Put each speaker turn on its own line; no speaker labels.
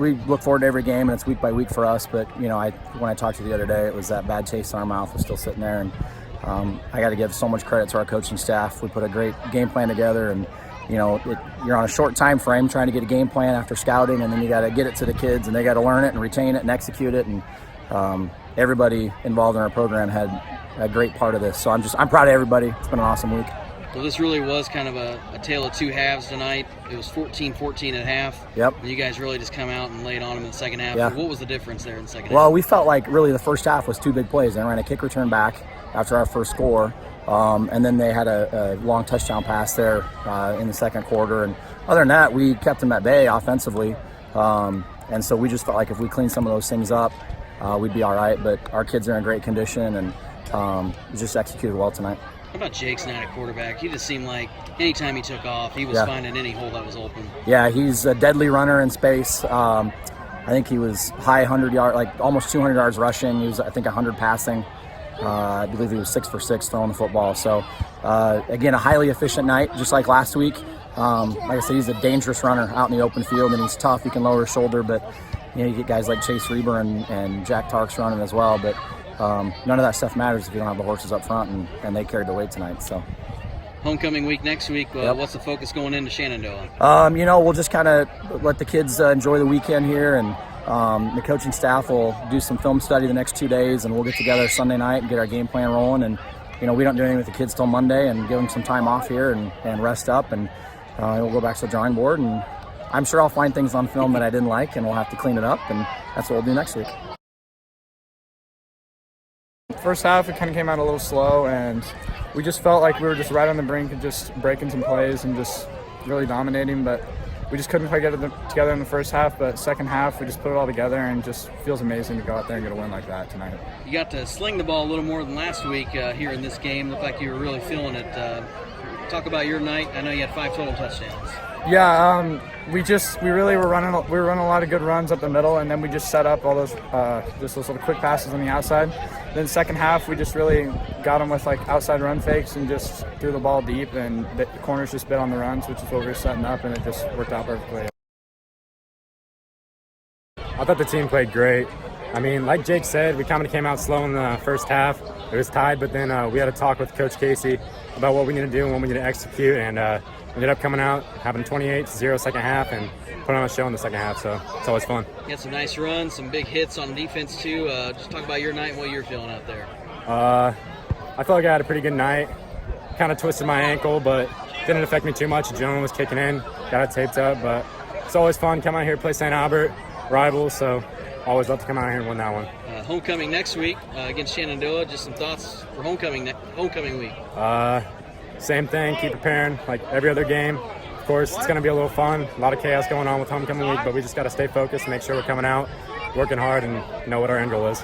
we look forward to every game, and it's week by week for us. But when I talked to you the other day, it was that bad taste in our mouth was still sitting there, and I got to give so much credit to our coaching staff. We put a great game plan together, and you're on a short time frame trying to get a game plan after scouting, and then you got to get it to the kids, and they got to learn it and retain it and execute it. And everybody involved in our program had a great part of this. So I'm proud of everybody. It's been an awesome week.
Well, this really was kind of a tale of two halves tonight. It was 14-14 at half.
Yep.
And you guys really just come out and laid on them in the second half.
Yeah.
What was the difference there in the second half?
Well, we felt like really the first half was two big plays. They ran a kick return back after our first score, and then they had a long touchdown pass there in the second quarter. And other than that, we kept them at bay offensively. And so we just felt like if we cleaned some of those things up, we'd be all right. But our kids are in great condition, and just executed well tonight.
How about Jake's night at quarterback? He just seemed like anytime he took off, he was finding any hole that was open.
Yeah, he's a deadly runner in space. I think he was high 100 yards, like almost 200 yards rushing. He was, I think, 100 passing. I believe he was 6 for 6 throwing the football. So, again, a highly efficient night, just like last week. Like I said, he's a dangerous runner out in the open field, and he's tough. He can lower his shoulder, but you get guys like Chase Reber and Jack Tarks running as well. But none of that stuff matters if you don't have the horses up front, and they carried the weight tonight. So,
homecoming week next week. What's the focus going into Shenandoah?
We'll just kind of let the kids enjoy the weekend here, and the coaching staff will do some film study the next 2 days, and we'll get together Sunday night and get our game plan rolling. And we don't do anything with the kids till Monday, and give them some time off here and rest up, and we'll go back to the drawing board. And I'm sure I'll find things on film that I didn't like, and we'll have to clean it up, and that's what we'll do next week.
First half, it kind of came out a little slow, and we just felt like we were just right on the brink of just breaking some plays and just really dominating, but we just couldn't quite get it together in the first half. But second half, we just put it all together, and just feels amazing to go out there and get a win like that tonight.
You got to sling the ball a little more than last week here in this game. Looked like you were really feeling it. Talk about your night. I know you had 5 total touchdowns.
Yeah, we really were running a lot of good runs up the middle, and then we just set up all those just those little quick passes on the outside. Then second half, we just really got them with like outside run fakes and just threw the ball deep, and the corners just bit on the runs, which is what we were setting up, and it just worked out perfectly.
I thought the team played great. I mean, like Jake said, we kind of came out slow in the first half. It was tied, but then we had a talk with Coach Casey about what we need to do and what we need to execute, and ended up coming out, having 28-0 second half, and putting on a show in the second half, so it's always fun.
You had some nice runs, some big hits on defense too. Just talk about your night and what you're feeling out there.
I felt like I had a pretty good night. Kind of twisted my ankle, but didn't affect me too much. Adrenaline was kicking in, got it taped up, but it's always fun. Come out here, play St. Albert, rivals, so always love to come out here and win that one.
Homecoming next week against Shenandoah. Just some thoughts for homecoming week.
Same thing, keep preparing like every other game. Of course, it's going to be a little fun, a lot of chaos going on with homecoming week, but we just got to stay focused, make sure we're coming out, working hard, and know what our end goal is.